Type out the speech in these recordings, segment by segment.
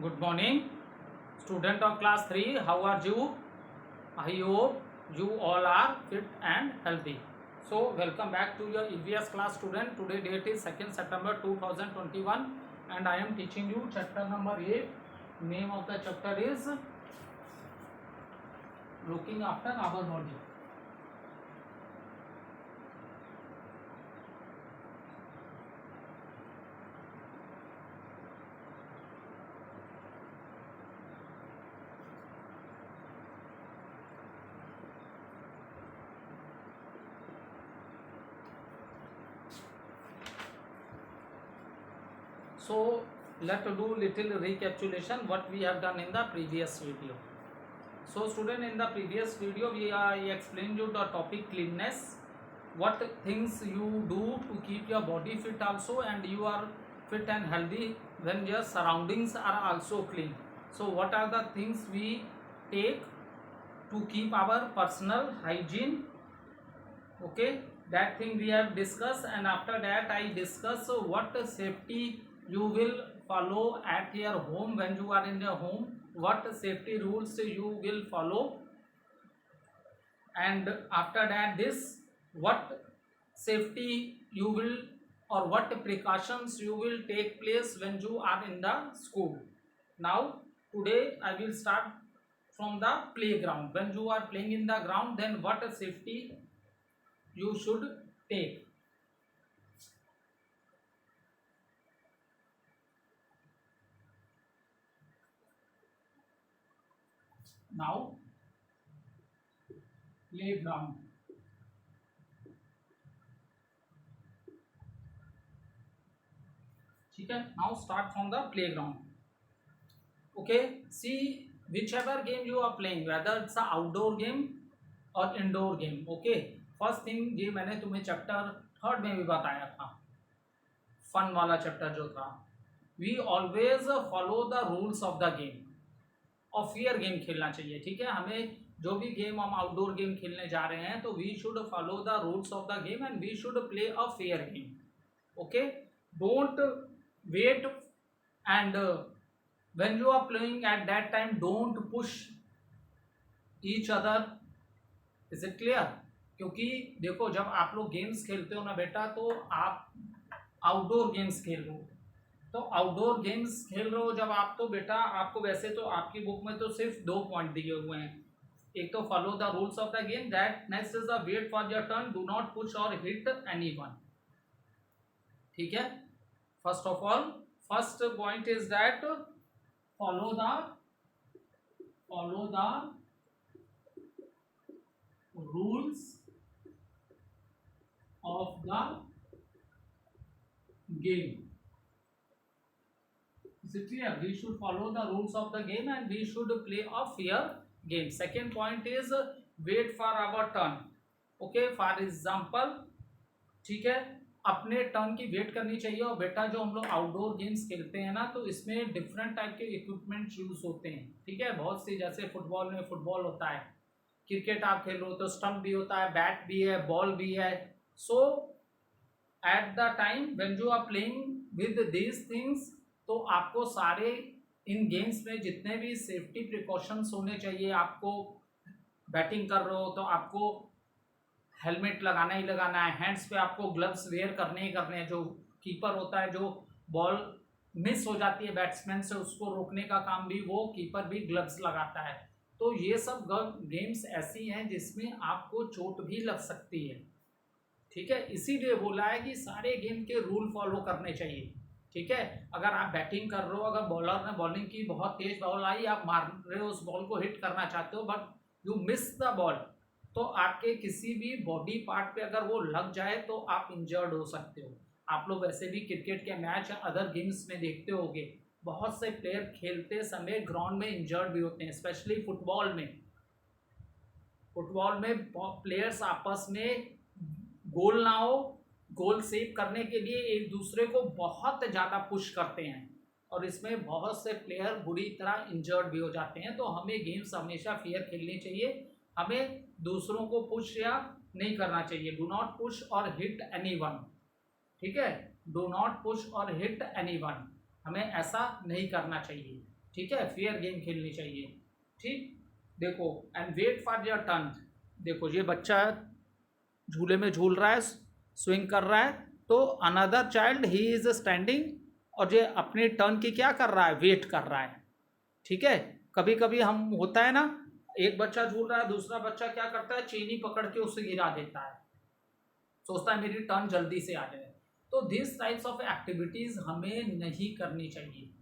Good morning, student of class 3. How are you? I hope you all are fit and healthy. So, welcome back to your EVS class student. Today date is 2nd September 2021 and I am teaching you chapter number 8. Name of the chapter is Looking After Our Body. So let's do little recapitulation what we have done in the previous video. So student, in the previous video I explained you the topic cleanness, what things you do to keep your body fit also, and you are fit and healthy when your surroundings are also clean. So what are the things we take to keep our personal hygiene? Okay, that thing we have discussed, and after that I discuss what safety you will follow at your home when you are in your home, what safety rules you will follow, and after that this what safety you will or what precautions you will take place when you are in the school. Now today I will start from the playground. When you are playing in the ground, then what safety you should take. Now playground. ठीक है, now start from the playground. Okay, see whichever game you are playing, whether it's a outdoor game or indoor game. Okay, first thing ये मैंने तुम्हें chapter 3 में भी बताया था, fun वाला चैप्टर जो था, we always follow the rules of the game और फेयर गेम खेलना चाहिए. ठीक है, हमें जो भी गेम हम आउटडोर गेम खेलने जा रहे हैं तो we should follow the rules of the game and we should play a fair game. Okay, don't wait and when you are playing at that time don't push each other. is it clear? क्योंकि देखो, जब आप लोग games खेलते हो ना बेटा, तो आप आउटडोर गेम्स खेल रहे हो, तो आउटडोर गेम्स खेल रहे हो जब आप, तो बेटा आपको वैसे तो आपकी बुक में तो सिर्फ 2 पॉइंट दिए हुए हैं. एक तो follow the rules of the game, that next is the wait for your turn, do not push और हिट एनीवन. ठीक है, first of all first point is that follow the rules of the game. Is it clear? We should follow the rules of the game and we should play a fair game. Second point is wait for our turn. Okay, for example, ठीक है, अपने turn की wait करनी चाहिए. और बेटा जो हम लोग आउटडोर गेम्स खेलते हैं ना, तो इसमें डिफरेंट टाइप के इक्विपमेंट यूज होते हैं. ठीक है, बहुत सी, जैसे फुटबॉल में फुटबॉल होता है, क्रिकेट आप खेल रहे हो तो स्टंप भी होता है, बैट भी है, बॉल भी है. So at the time when you are playing with these things, तो आपको सारे इन गेम्स में जितने भी सेफ्टी प्रिकॉशंस होने चाहिए, आपको बैटिंग कर रहे हो तो आपको हेलमेट लगाना ही लगाना है, हैंड्स पे आपको ग्लव्स वेयर करने ही करने हैं. जो कीपर होता है, जो बॉल मिस हो जाती है बैट्समैन से, उसको रोकने का काम भी वो कीपर भी ग्लव्स लगाता है. तो ये सब गेम्स ऐसी हैं जिसमें आपको चोट भी लग सकती है. ठीक है, इसीलिए बोला है कि सारे गेम के रूल फॉलो करने चाहिए. ठीक है, अगर आप बैटिंग कर रहे हो, अगर बॉलर ने बॉलिंग की, बहुत तेज बॉल आई, आप मार रहे हो, उस बॉल को हिट करना चाहते हो, but you miss the ball, तो आपके किसी भी बॉडी पार्ट पे अगर वो लग जाए तो आप इंजर्ड हो सकते हो. आप लोग वैसे भी क्रिकेट के मैच या अदर गेम्स में देखते होंगे, बहुत से प्लेयर खेलते समय ग्राउंड में इंजर्ड भी होते हैं. स्पेशली फुटबॉल में प्लेयर्स आपस में गोल ना हो, गोल सेव करने के लिए एक दूसरे को बहुत ज़्यादा पुश करते हैं और इसमें बहुत से प्लेयर बुरी तरह इंजर्ड भी हो जाते हैं. तो हमें गेम्स हमेशा फेयर खेलनी चाहिए, हमें दूसरों को पुश या नहीं करना चाहिए. डू नॉट पुश और हिट एनीवन. ठीक है, डू नॉट पुश और हिट एनीवन, हमें ऐसा नहीं करना चाहिए. ठीक है, फेयर गेम खेलनी चाहिए। ठीक, देखो and wait for your turn. देखो ये बच्चा झूले में झूल रहा है, स्विंग कर रहा है, तो another child he is standing और ये अपने टर्न की क्या कर रहा है, वेट कर रहा है। ठीक है, कभी कभी हम होता है ना, एक बच्चा झूल रहा है, दूसरा बच्चा क्या करता है, चेनी पकड़ के उसे गिरा देता है, सोचता है मेरी टर्न जल्दी से आ जाए। तो दिस टाइप्स ऑफ एक्टिविटीज हमें नहीं करनी चाहिए।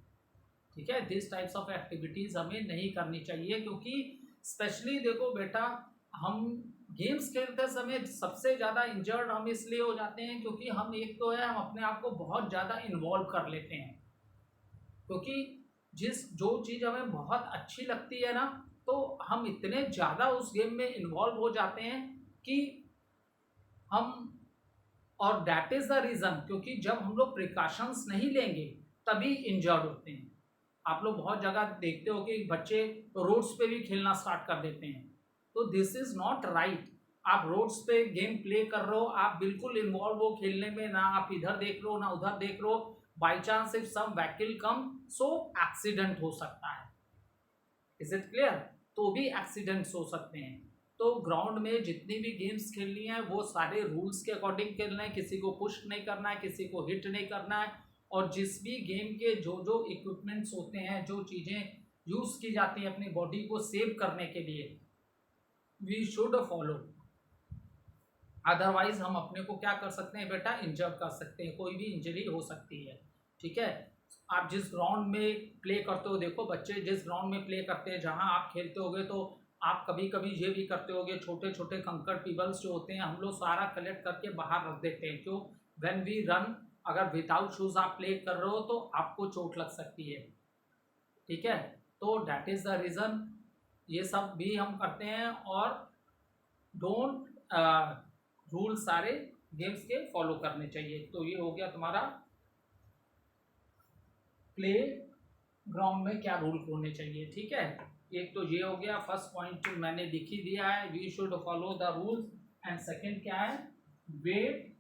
ठीक है, दिस टाइप्स ऑफ एक्टिविटीज हमें नहीं करनी चाहिए, क्योंकि स्पेशली देखो बेटा, हम गेम्स खेलते समय सबसे ज़्यादा इंजर्ड हम इसलिए हो जाते हैं क्योंकि हम एक तो है हम अपने आप को बहुत ज़्यादा इन्वॉल्व कर लेते हैं, क्योंकि जो चीज़ हमें बहुत अच्छी लगती है ना, तो हम इतने ज़्यादा उस गेम में इन्वॉल्व हो जाते हैं कि हम, और दैट इज़ द रीज़न, क्योंकि जब हम लोग प्रिकॉशंस नहीं लेंगे तभी इंजर्ड होते हैं। आप लोग बहुत जगह देखते हो कि बच्चे रोड्स पे भी खेलना स्टार्ट कर देते हैं, तो दिस इज़ नॉट राइट। आप रोड्स पे गेम प्ले कर रहे हो, आप बिल्कुल इन्वॉल्व हो खेलने में, ना आप इधर देख रहे हो ना उधर देख रहे हो, by chance if some vehicle come, so accident हो सकता है। Is it clear? तो भी एक्सीडेंट्स हो सकते हैं। तो ग्राउंड में जितनी भी गेम्स खेलनी है वो सारे रूल्स के अकॉर्डिंग खेलना है, किसी को पुश नहीं करना है, किसी को हिट नहीं करना है, और जिस भी गेम के जो जो इक्विपमेंट्स होते हैं, जो चीज़ें यूज़ की जाती हैं अपनी बॉडी को सेव करने के लिए, वी शुड फॉलो। अदरवाइज हम अपने को क्या कर सकते हैं बेटा, इंजर कर सकते हैं, कोई भी इंजरी हो सकती है। ठीक है, आप जिस ग्राउंड में प्ले करते हो, देखो बच्चे जिस ग्राउंड में प्ले करते हैं, जहाँ आप खेलते होगे, तो आप कभी कभी ये भी करते होगे, छोटे छोटे कंकड़ पिबल्स जो होते हैं हम लोग सारा कलेक्ट करके बाहर रख देते हैं। क्यों? व्हेन वी रन, अगर विदाउट शूज आप प्ले कर रहे हो तो आपको चोट लग सकती है। ठीक है, तो दैट इज द रीज़न ये सब भी हम करते हैं। और डोंट रूल सारे गेम्स के फॉलो करने चाहिए। तो ये हो गया तुम्हारा प्ले ग्राउंड में क्या रूल होने चाहिए। ठीक है, एक तो ये हो गया, फर्स्ट पॉइंट मैंने लिख ही दिया है, we should follow the rules. And second क्या है, wait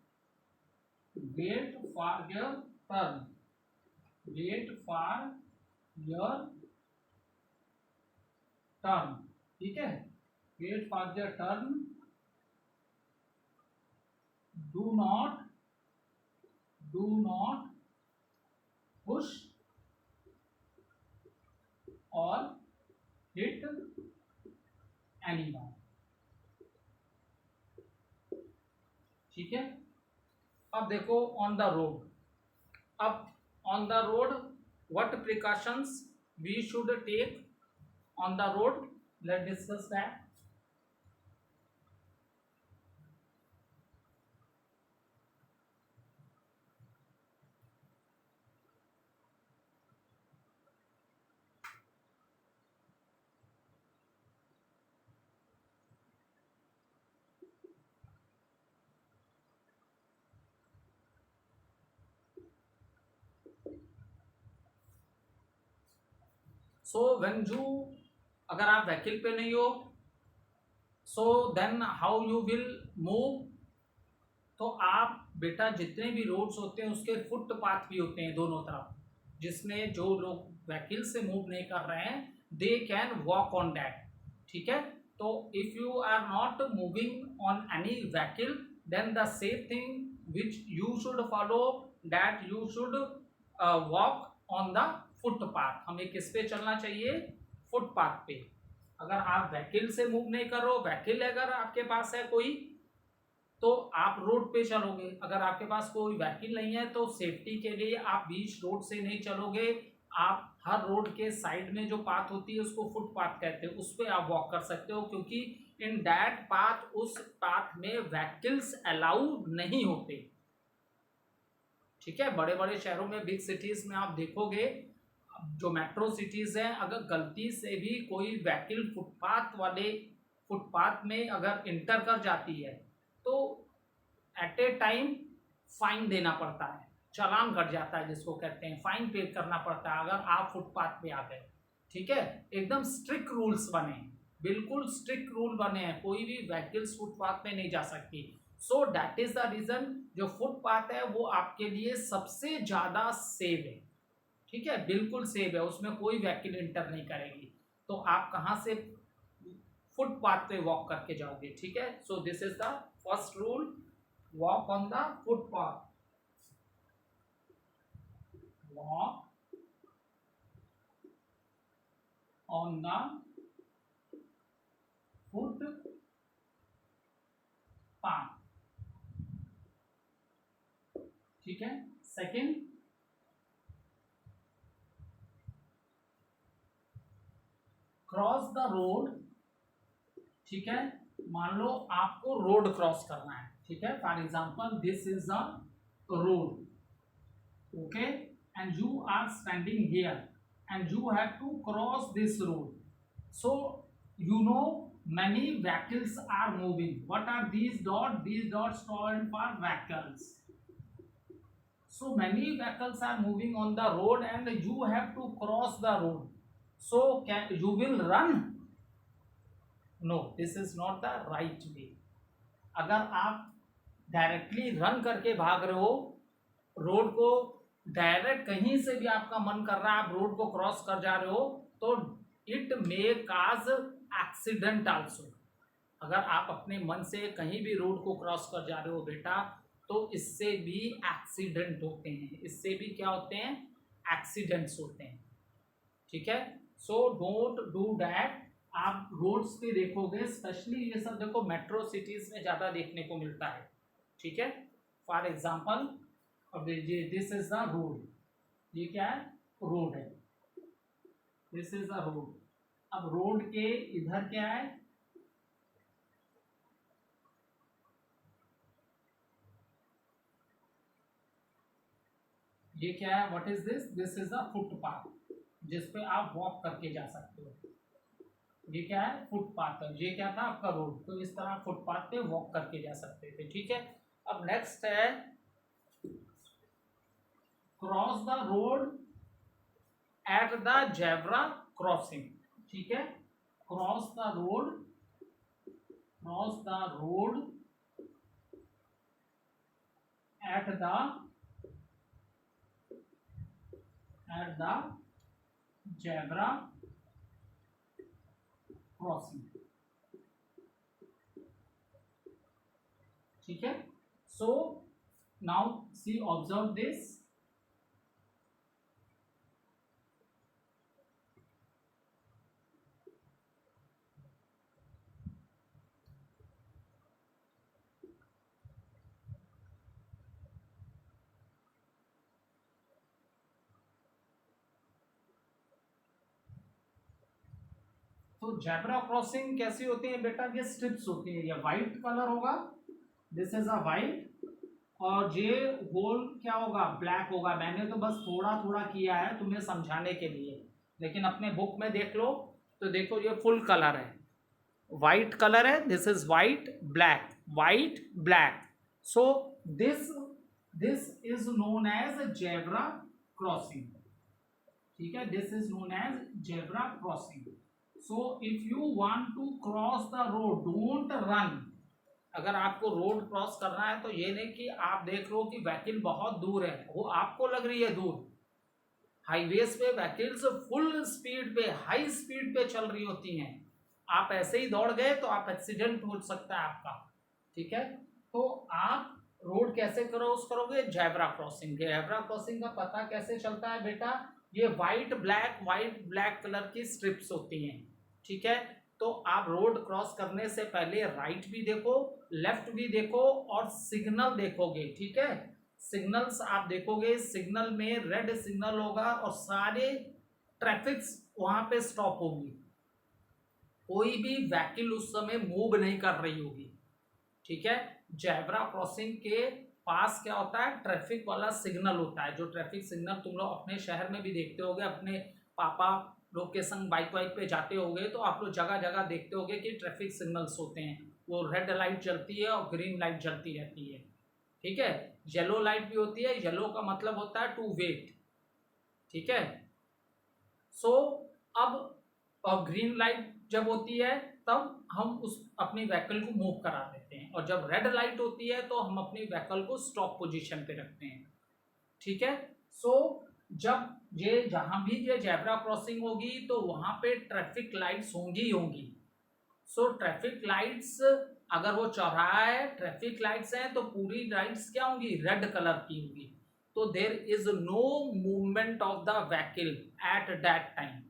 wait for your turn, wait for your turn. ठीक है, wait for your turn, do not push और हिट एनीवन। ठीक है, अब देखो ऑन द रोड, अब on the road what precautions we should take on the road, let discuss that. So when you, अगर आप व्हीकल पे नहीं हो, so then how you will move. तो आप बेटा जितने भी रोड्स होते हैं उसके फुटपाथ भी होते हैं दोनों तरफ, जिसमें जो लोग व्हीकल से मूव नहीं कर रहे हैं they can walk on that. ठीक है, तो if you are not moving on any vehicle, then the same thing which you should follow, that you should walk on the footpath. हमें किस पे चलना चाहिए, फुटपाथ पे। अगर आप व्हीकल से मूव नहीं कर रहे हो, व्हीकल अगर आपके पास है कोई, तो आप रोड पे चलोगे। अगर आपके पास कोई व्हीकल नहीं है तो सेफ्टी के लिए आप बीच रोड से नहीं चलोगे, आप हर रोड के साइड में जो पाथ होती है उसको फुटपाथ कहते हैं, उस पर आप वॉक कर सकते हो, क्योंकि इन दैट पाथ, उस पाथ में व्हीकल्स अलाउ नहीं होते। ठीक है, बड़े बड़े शहरों में, बिग सिटीज में आप देखोगे, जो मेट्रो सिटीज हैं, अगर गलती से भी कोई व्हीकल फुटपाथ में अगर इंटर कर जाती है तो एट ए टाइम फाइन देना पड़ता है, चालान कट जाता है, जिसको कहते हैं फाइन पे करना पड़ता है अगर आप फुटपाथ पे आ गए। ठीक है, एकदम स्ट्रिक्ट रूल्स बने हैं, बिल्कुल स्ट्रिक्ट रूल बने हैं, कोई भी व्हीकल्स फुटपाथ पे नहीं जा सकती। So that is the reason जो फुटपाथ है वो आपके लिए सबसे ज्यादा सेफ है। ठीक है, बिल्कुल सेफ है, उसमें कोई व्हीकल इंटर नहीं करेगी। तो आप कहाँ से फुटपाथ पे वॉक करके जाओगे। ठीक है, so this is the first rule, walk on the footpath, walk on the footpath. ठीक है, सेकंड, क्रॉस द रोड। ठीक है, मान लो आपको रोड क्रॉस करना है। ठीक है, for example this is the road, okay, and you are standing here and you have to cross this road. So you know many vehicles are moving. What are these dots? These dots stand for vehicles. So many vehicles are moving on the road and you have to cross the road. So you will run? No, this is not the right way. अगर आप directly run करके भाग रहे हो road को, direct कहीं से भी आपका मन कर रहा है आप रोड को क्रॉस कर जा रहे हो, तो it may cause accident also. अगर आप अपने मन से कहीं भी रोड को क्रॉस कर जा रहे हो बेटा, तो इससे भी एक्सीडेंट होते हैं, इससे भी क्या होते हैं, एक्सीडेंट्स होते हैं। ठीक है, सो डोंट डू दैट। आप रोड्स पे देखोगे, स्पेशली ये सब देखो मेट्रो सिटीज में ज़्यादा देखने को मिलता है। ठीक है, फॉर एग्जाम्पल अब ये दिस इज द रोड, ये क्या है, रोड है, दिस इज द रोड। अब रोड के इधर क्या है, ये क्या है, what is this, this is the footpath जिसपे आप वॉक करके जा सकते हो। ये क्या है, फुटपाथ है, ये क्या था आपका रोड, तो इस तरह फुटपाथ पे वॉक करके जा सकते थे। ठीक है, अब नेक्स्ट है cross the road at the zebra crossing. ठीक है, cross the road, cross the road at the zebra crossing. ठीक है, so now see observe this, तो जेब्रा क्रॉसिंग कैसी होती है बेटा, ये स्ट्रिप्स होती है, ये वाइट कलर होगा, दिस इज अ वाइट, और ये होल क्या होगा, ब्लैक होगा। मैंने तो बस थोड़ा थोड़ा किया है तुम्हें समझाने के लिए, लेकिन अपने बुक में देख लो तो देखो ये फुल कलर है, वाइट कलर है, this is white black, white black. So this this is known as zebra crossing. ठीक है, this is known as zebra crossing. So if you want to cross the road, don't run. अगर आपको road cross करना है तो ये नहीं कि आप देख लो कि व्हीकल बहुत दूर है, वो आपको लग रही है दूर, हाईवेज पे व्हीकल्स फुल स्पीड पे, हाई स्पीड पे चल रही होती हैं, आप ऐसे ही दौड़ गए तो आप एक्सीडेंट हो सकता है आपका। ठीक है, तो आप रोड कैसे क्रॉस करोगे, जेब्रा क्रॉसिंग। जेब्रा क्रॉसिंग का पता कैसे चलता है बेटा, ये वाइट ब्लैक कलर की स्ट्रिप्स होती हैं। ठीक है, तो आप रोड क्रॉस करने से पहले राइट भी देखो, लेफ्ट भी देखो और सिग्नल देखोगे। ठीक है, सिग्नल्स आप देखोगे, सिग्नल में रेड सिग्नल होगा और सारे ट्रैफिक्स वहां पे स्टॉप होगी, कोई भी व्हीकल उस समय मूव नहीं कर रही होगी। ठीक है, जेब्रा क्रॉसिंग के पास क्या होता है, ट्रैफिक वाला सिग्नल होता है, जो ट्रैफिक सिग्नल तुम लोग अपने शहर में भी देखते होगे, अपने पापा लोग के संग बाइक वाइक पे जाते होगे तो आप लोग जगह जगह देखते होगे कि ट्रैफिक सिग्नल्स होते हैं, वो रेड लाइट जलती है और ग्रीन लाइट जलती रहती है। ठीक है, येलो लाइट भी होती है, येलो का मतलब होता है टू वेट। ठीक है, सो अब ग्रीन लाइट जब होती है तब हम उस अपनी व्हीकल को मूव करा देते हैं, और जब रेड लाइट होती है तो हम अपनी व्हीकल को स्टॉप पोजीशन पे रखते हैं। ठीक है, सो जब ये जहां भी ये जेब्रा क्रॉसिंग होगी तो वहां पे ट्रैफिक लाइट्स होंगी ही होंगी। सो ट्रैफिक लाइट्स, अगर वो चौराहा है, ट्रैफिक लाइट्स हैं, तो पूरी लाइट्स क्या होंगी, रेड कलर की होंगी। तो there is no movement of the vehicle at that time,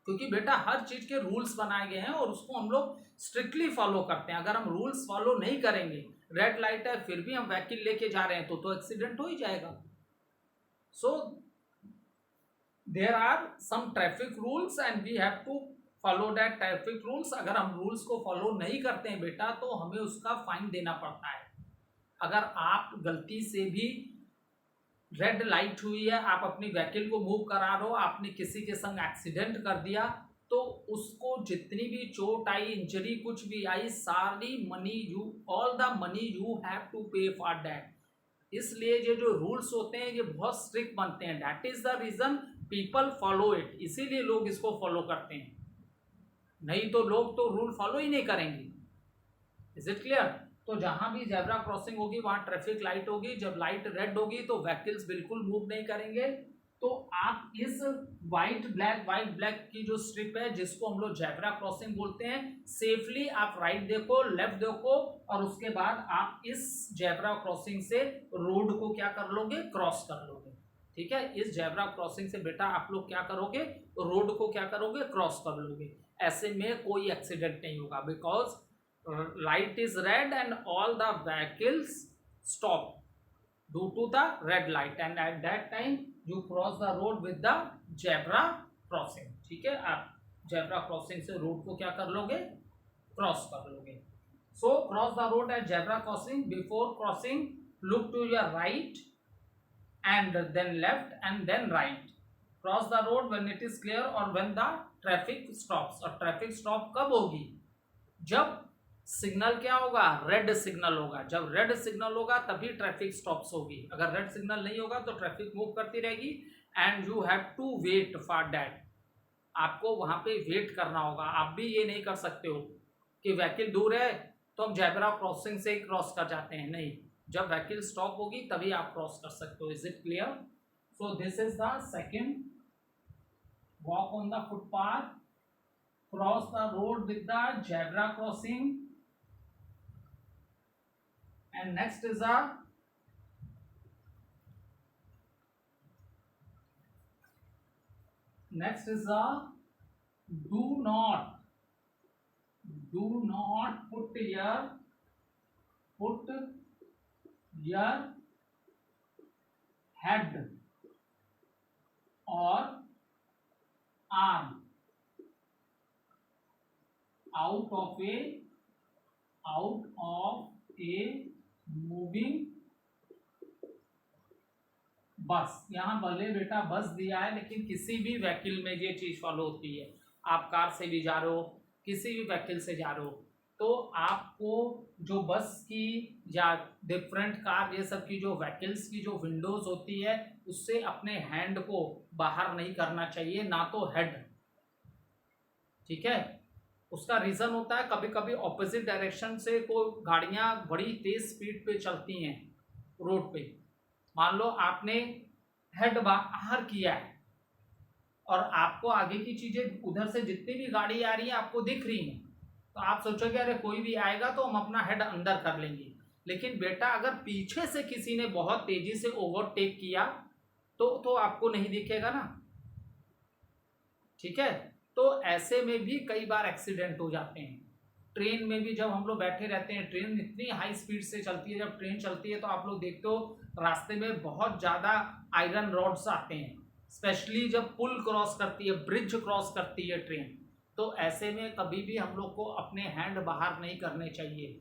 क्योंकि बेटा हर चीज के रूल्स बनाए गए हैं और उसको हम लोग स्ट्रिक्टली फॉलो करते हैं। अगर हम रूल्स फॉलो नहीं करेंगे, रेड लाइट है फिर भी हम व्हीकल लेके जा रहे हैं, तो एक्सीडेंट हो ही जाएगा। So there are some traffic rules and we have to follow that traffic rules. अगर हम रूल्स को फॉलो नहीं करते हैं बेटा तो हमें उसका फाइन देना पड़ता है। अगर आप गलती से भी, रेड लाइट हुई है, आप अपनी व्हीकल को मूव करा रहे हो, आपने किसी के संग एक्सीडेंट कर दिया, तो उसको जितनी भी चोट आई, इंजरी कुछ भी आई, सारी money you, all the money you have to pay for that. इसलिए ये जो रूल्स होते हैं ये बहुत स्ट्रिक्ट बनते हैं। That is the reason people follow it, इसीलिए लोग इसको फॉलो करते हैं, नहीं तो लोग तो रूल फॉलो ही नहीं करेंगे। Is it clear? तो जहां भी जेब्रा क्रॉसिंग होगी वहां ट्रैफिक लाइट होगी। जब लाइट रेड होगी तो व्हीकल्स बिल्कुल मूव नहीं करेंगे। तो आप इस व्हाइट ब्लैक की जो स्ट्रिप है, जिसको हम लोग जेब्रा क्रॉसिंग बोलते हैं, सेफली आप राइट देखो, लेफ्ट देखो, और उसके बाद आप इस जेब्रा क्रॉसिंग से रोड को क्या कर लोगे, क्रॉस कर लोगे। ठीक है, इस जेब्रा क्रॉसिंग से बेटा आप लोग क्या करोगे, रोड को क्या करोगे, क्रॉस कर लोगे। ऐसे में कोई एक्सीडेंट नहीं होगा, because light is red and all the vehicles stop due to the red light, and at that time you cross the road with the zebra crossing। ठीक है, आप जेब्रा क्रॉसिंग से रोड को क्या कर लोगे, क्रॉस कर लोगे। So cross the road at zebra crossing, before crossing look to your right and then left and then right, cross the road when it is clear or when the traffic stops। और traffic stop कब होगी, जब signal क्या होगा, red signal होगा। जब red signal होगा तभी ट्रैफिक स्टॉप्स होगी। अगर रेड सिग्नल नहीं होगा तो ट्रैफिक मूव करती रहेगी and you have to wait for that. आपको वहां पे वेट करना होगा। आप भी ये नहीं कर सकते हो कि व्हीकल दूर है तो हम जेब्रा क्रॉसिंग से ही क्रॉस कर जाते हैं, नहीं, जब व्हीकल स्टॉप होगी तभी आप क्रॉस कर सकते हो। Is it clear? So this is the second, walk on the footpath, cross the road with the zebra crossing, and next is a do not put your head or arm out of a moving बस। यहां भले बेटा बस दिया है लेकिन किसी भी व्हीकल में ये चीज फॉलो होती है। आप कार से भी जा रहे हो, किसी भी व्हीकल से जा रहे हो, तो आपको जो बस की या डिफरेंट कार ये सब की जो व्हीकल्स की जो विंडोज होती है, उससे अपने हैंड को बाहर नहीं करना चाहिए, ना तो हेड। ठीक है, उसका रीजन होता है कभी कभी ऑपोजिट डायरेक्शन से कोई गाड़ियां बड़ी तेज स्पीड पे चलती हैं रोड पे। मान लो आपने हेड बाहर किया है और आपको आगे की चीजें उधर से जितनी भी गाड़ी आ रही है आपको दिख रही है, तो आप सोचोगे अरे कोई भी आएगा तो हम अपना हेड अंदर कर लेंगे। लेकिन बेटा अगर पीछे से किसी ने बहुत तेजी से ओवरटेक किया तो आपको नहीं दिखेगा ना। ठीक है, तो ऐसे में भी कई बार एक्सीडेंट हो जाते हैं। ट्रेन में भी जब हम लोग बैठे रहते हैं, ट्रेन इतनी हाई स्पीड से चलती है, जब ट्रेन चलती है तो आप लोग देखते हो रास्ते में बहुत ज़्यादा आयरन रॉड्स आते हैं, स्पेशली जब पुल क्रॉस करती है, ब्रिज क्रॉस करती है ट्रेन। तो ऐसे में कभी भी हम लोग को अपने हैंड बाहर नहीं करने चाहिए।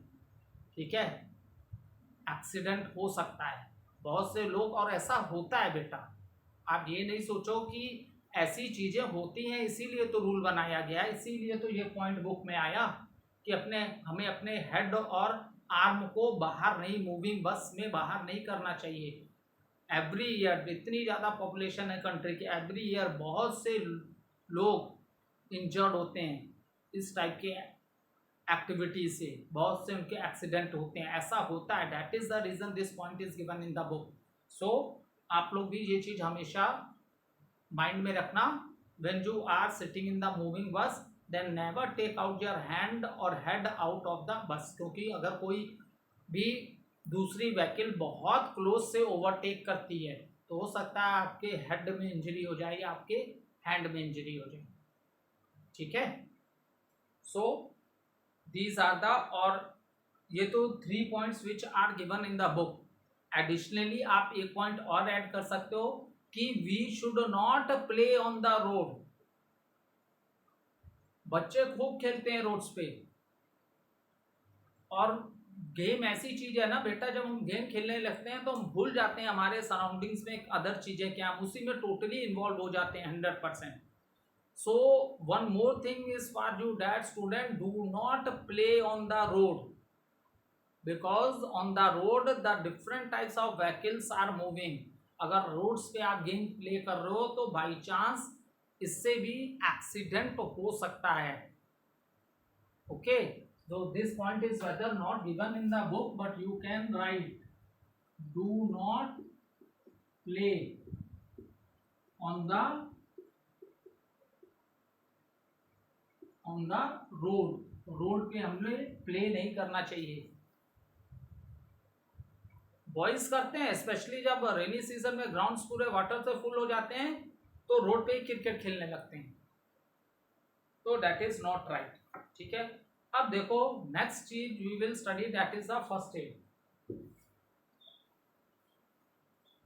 ठीक है, एक्सीडेंट हो सकता है बहुत से लोग, और ऐसा होता है बेटा। आप ये नहीं सोचो कि ऐसी चीज़ें होती हैं इसीलिए तो रूल बनाया गया है, इसीलिए तो ये पॉइंट बुक में आया कि हमें अपने हेड और आर्म को बाहर नहीं, मूविंग बस में बाहर नहीं करना चाहिए। एवरी ईयर इतनी ज़्यादा पॉपुलेशन है कंट्री की, एवरी ईयर बहुत से लोग इंजर्ड होते हैं इस टाइप के एक्टिविटी से, बहुत से उनके एक्सीडेंट होते हैं, ऐसा होता है। That is the reason this point is given in the book. So आप लोग भी ये चीज हमेशा माइंड में रखना। When you are sitting in the moving bus then never take out your hand और head out of the bus, क्योंकि अगर कोई भी दूसरी व्हीकल बहुत क्लोज से ओवरटेक करती है तो हो सकता है आपके हेड में इंजरी हो जाए या आपके हैंड में इंजरी हो जाए। ठीक है, सो दीज आर द, और ये तो 3 points which are given in the book. Additionally आप एक पॉइंट और ऐड कर सकते हो कि we should not play on the road. बच्चे खूब खेलते हैं रोड्स पे, और गेम ऐसी चीज है ना बेटा, जब हम गेम खेलने लगते हैं तो हम भूल जाते हैं हमारे सराउंडिंग्स में अदर चीजें क्या, हम उसी में टोटली इन्वॉल्व हो जाते हैं 100%। So one more thing is for you that student, do not play on the road, because on the road the different types of vehicles are moving. अगर रोड्स पे आप गेम प्ले कर रहे हो तो बाई चांस इससे भी accident हो सकता है। Okay, so this point is whether not given in the book, but you can write do not play on the road। Road पे हमें प्ले नहीं करना चाहिए। बॉयज करते हैं, स्पेशली जब रेनी सीजन में ग्राउंड्स पूरे वाटर से फुल हो जाते हैं तो रोड पे ही क्रिकेट खेलने लगते हैं, तो दैट इज नॉट राइट। ठीक है, अब देखो नेक्स्ट चीज we will study that is the first aid.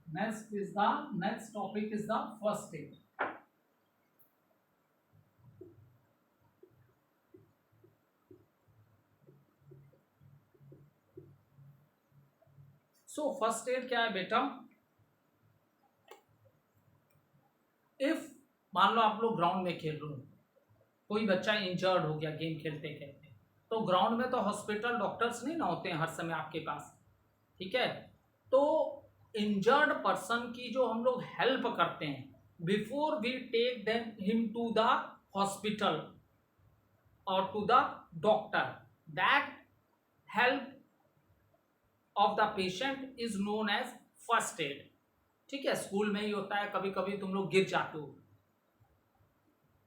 Next topic is the first aid. So first aid क्या है बेटा, इफ मान लो आप लोग ग्राउंड में खेल रहे हो, कोई बच्चा इंजर्ड हो गया गेम खेलते खेलते, तो ग्राउंड में तो हॉस्पिटल डॉक्टर्स नहीं ना होते हैं हर समय आपके पास। ठीक है, तो इंजर्ड पर्सन की जो हम लोग हेल्प करते हैं before we take them him to the hospital और to the doctor, that help of the patient is known as first aid. ठीक है, स्कूल में ही होता है, कभी कभी तुम लोग गिर जाते हो,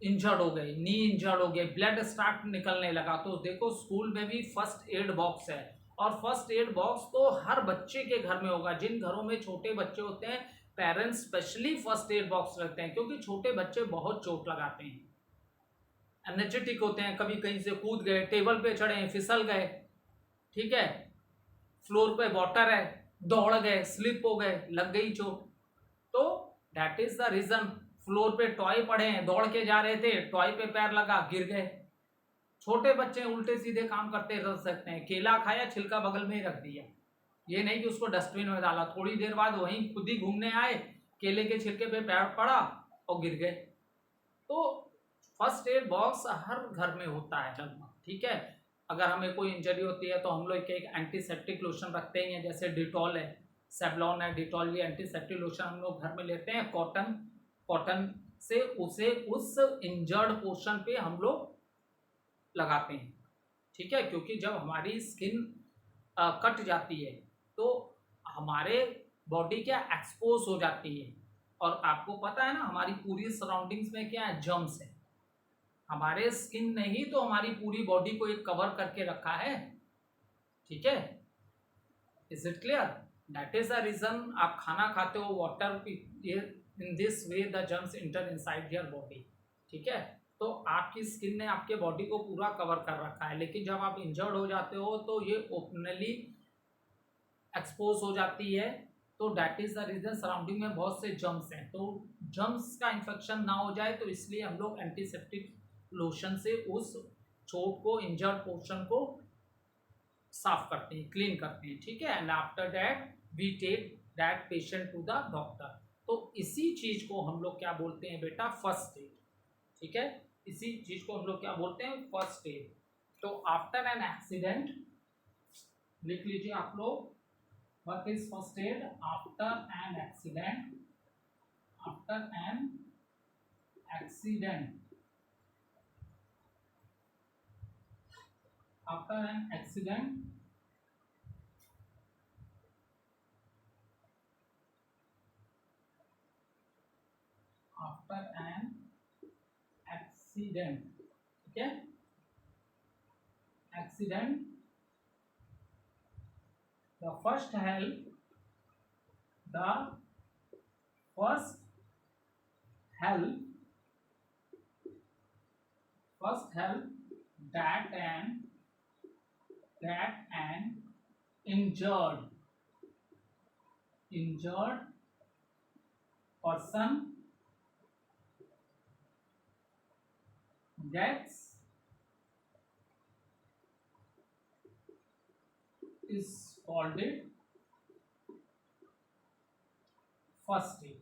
इंजर्ड हो गए, नी इंजर्ड हो गए, ब्लड स्टार्ट निकलने लगा, तो देखो स्कूल में भी फर्स्ट एड बॉक्स है। और फर्स्ट एड बॉक्स तो हर बच्चे के घर में होगा। जिन घरों में छोटे बच्चे होते हैं parents specially first aid box रखते हैं, क्योंकि छोटे बच्चे बहुत चोट लगाते हैं, एनर्जेटिक होते हैं, कभी कहीं से कूद गए, टेबल पे चढ़े, फिसल गए, ठीक है, फ्लोर पे वाटर है, दौड़ गए, स्लिप हो गए, लग गई चोट, तो that is the reason. Floor पे टॉय पड़े हैं, दौड़ के जा रहे थे, टॉय पे पैर लगा, गिर गए। छोटे बच्चे उल्टे सीधे काम करते रह सकते हैं, केला खाया छिलका बगल में ही रख दिया, ये नहीं कि उसको डस्टबिन में डाला, थोड़ी देर बाद वहीं खुद ही घूमने आए, केले के छिलके पे पैर पड़ा और गिर गए। तो फर्स्ट एड बॉक्स हर घर में होता है लगभग। ठीक है, अगर हमें कोई इंजरी होती है तो हम लोग एक एंटीसेप्टिक लोशन रखते हैं, जैसे डिटॉल है, सेवलॉन है, डिटॉल, ये एंटीसेप्टिक लोशन हम लोग घर में लेते हैं, कॉटन से उसे उस इंजर्ड पोर्शन पे हम लोग लगाते हैं। ठीक है, क्योंकि जब हमारी स्किन कट जाती है तो हमारे बॉडी क्या एक्सपोज हो जाती है, और आपको पता है ना हमारी पूरी सराउंडिंग्स में क्या है, जर्म्स है। हमारे स्किन ने ही तो हमारी पूरी बॉडी को एक कवर करके रखा है। ठीक है, is it clear? That is the reason आप खाना खाते हो, water in this way the germs enter inside your body. ठीक है, तो आपकी स्किन ने आपके बॉडी को पूरा कवर कर रखा है, लेकिन जब आप इंजर्ड हो जाते हो तो ये ओपनली एक्सपोज हो जाती है, तो that is the reason surrounding में बहुत से जर्म्स हैं, तो जर्म्स का इन्फेक्शन ना हो जाए तो इसलिए हम लोग एंटीसेप्टिक लोशन से उस चोट को, इंजर्ड पोर्शन को साफ करते हैं, क्लीन करते हैं। ठीक है, and after that we take that patient to the doctor. तो इसी चीज को हम लोग क्या बोलते हैं बेटा, फर्स्ट एड। ठीक है, इसी चीज को हम लोग क्या बोलते हैं, फर्स्ट एड। तो आफ्टर एन एक्सीडेंट, लिख लीजिए आप लोग, what is first aid? After an accident, after an accident, after an accident, after an accident. Okay, accident, the first help, the first help, first help that an injured person gets is called it first aid.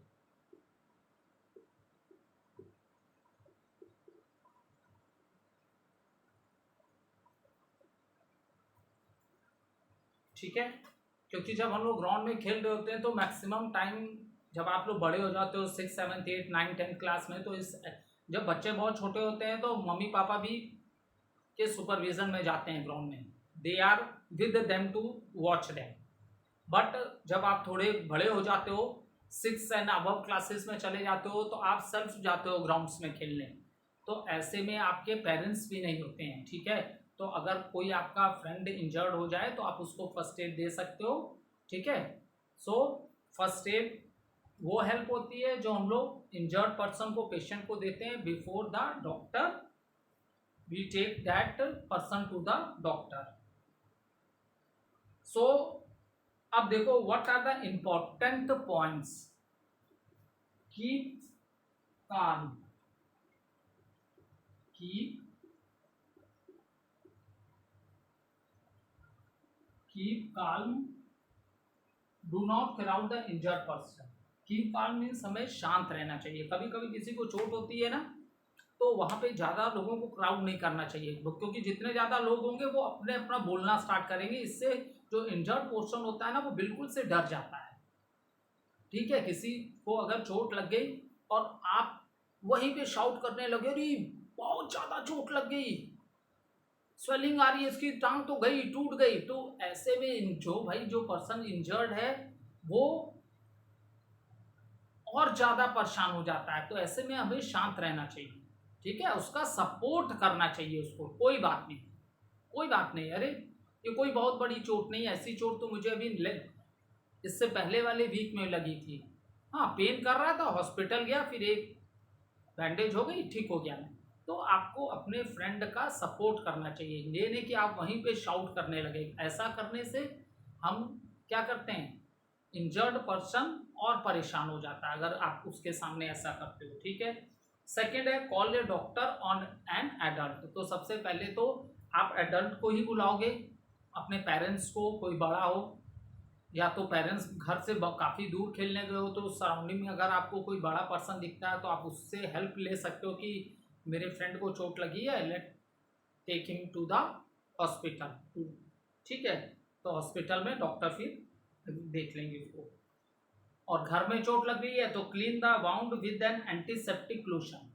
ठीक है, क्योंकि जब हम लोग ground में खेल रहे होते हैं तो मैक्सिमम टाइम, जब आप लोग बड़े हो जाते हो 6, 7, 8, 9, 10 क्लास में, तो इस जब बच्चे बहुत छोटे होते हैं तो मम्मी पापा भी के सुपरविजन में जाते हैं ग्राउंड में, they are with them to watch them. But जब आप थोड़े बड़े हो जाते हो, 6 एंड अबव क्लासेस में चले जाते हो, तो आप सेल्फ जाते हो ग्राउंड्स में खेलने, तो ऐसे में आपके पेरेंट्स भी नहीं होते हैं। ठीक है, तो अगर कोई आपका फ्रेंड इंजर्ड हो जाए तो आप उसको फर्स्ट एड दे सकते हो। ठीक है, सो फर्स्ट एड वो हेल्प होती है जो हम लोग इंजर्ड पर्सन को, पेशेंट को देते हैं before the doctor, we take that person to the doctor. So अब देखो, what are the important points. Keep calm, keep calm, do not crowd the injured person। Keep calm means हमें शांत रहना चाहिए। कभी कभी किसी को चोट होती है ना, तो वहां पे ज्यादा लोगों को क्राउड नहीं करना चाहिए, क्योंकि जितने ज्यादा लोग होंगे वो अपने अपना बोलना स्टार्ट करेंगे, इससे जो इंजर्ड पोर्शन होता है ना वो बिल्कुल से डर जाता है। ठीक है, किसी को अगर चोट लग गई और आप वहीं पे शाउट करने लगे, अरे बहुत ज्यादा चोट लग गई, स्वेलिंग आ रही है, इसकी टांग तो गई, टूट गई, तो ऐसे में जो पर्सन इंजर्ड है वो और ज्यादा परेशान हो जाता है। तो ऐसे में हमें शांत रहना चाहिए। ठीक है, उसका सपोर्ट करना चाहिए उसको, कोई बात नहीं, कोई बात नहीं, अरे ये कोई बहुत बड़ी चोट नहीं, ऐसी चोट तो मुझे अभी इससे पहले वाले वीक में लगी थी। हाँ, पेन कर रहा था, हॉस्पिटल गया, फिर एक बैंडेज हो गई, ठीक हो गया मैं। तो आपको अपने फ्रेंड का सपोर्ट करना चाहिए, ये नहीं कि आप वहीं पे शाउट करने लगे। ऐसा करने से हम क्या करते हैं, इंजर्ड पर्सन और परेशान हो जाता है अगर आप उसके सामने ऐसा करते हो। ठीक है, सेकेंड है call A doctor on an adult. तो सबसे पहले तो आप एडल्ट को ही बुलाओगे, अपने पेरेंट्स को, कोई बड़ा हो, या तो पेरेंट्स घर से काफ़ी दूर खेलने गए हो तो उस सराउंडिंग में अगर आपको कोई बड़ा पर्सन दिखता है तो आप उससे हेल्प ले सकते हो कि मेरे फ्रेंड को चोट लगी है, let take him to the hospital. ठीक है, तो हॉस्पिटल में डॉक्टर फिर देख लेंगे उसको। और घर में चोट लग गई है तो clean the wound with N antiseptic lotion.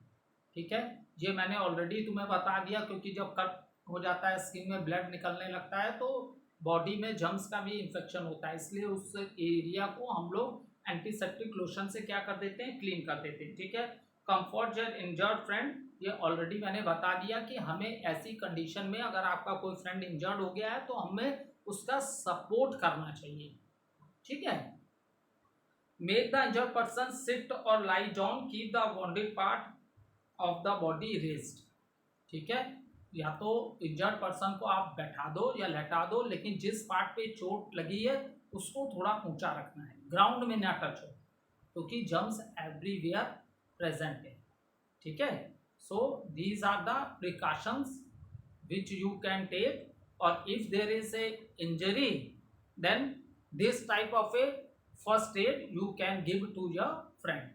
ठीक है, ये मैंने ऑलरेडी तुम्हें बता दिया, क्योंकि जब कट हो जाता है, स्किन में ब्लड निकलने लगता है, तो बॉडी में जर्म्स का भी इन्फेक्शन होता है, इसलिए उस एरिया को हम लोग एंटीसेप्टिक लोशन से क्या कर देते हैं, क्लीन कर देते हैं। ठीक है, कंफर्ट योर इंजर्ड फ्रेंड, ये ऑलरेडी मैंने बता दिया कि हमें ऐसी कंडीशन में अगर आपका कोई फ्रेंड इंजर्ड हो गया है तो हमें उसका सपोर्ट करना चाहिए। ठीक है, make the injured person sit और lie down, keep the wounded part of the body rest. ठीक है, या तो इंजर्ड पर्सन को आप बैठा दो या लेटा दो, लेकिन जिस पार्ट पे चोट लगी है उसको थोड़ा ऊंचा रखना है, ग्राउंड में ना टच हो, क्योंकि जर्म्स एवरीवेयर प्रेजेंट है। ठीक है, so these are the precautions which you can take, और if there is a injury then this type of a first aid you can give to your friend.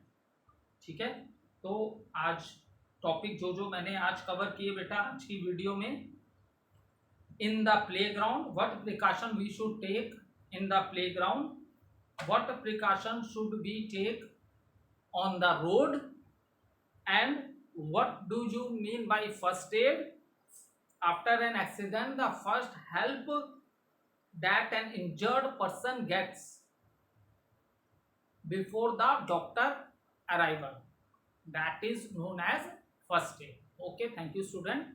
ठीक है, तो आज टॉपिक जो मैंने आज कवर किए बेटा आज की वीडियो में, in the playground what precaution we should take in the playground, what precaution should we take on the road, and what do you mean by first aid after an accident, the first help that an injured person gets before the doctor arrival. that is known as first step. Okay, thank you student.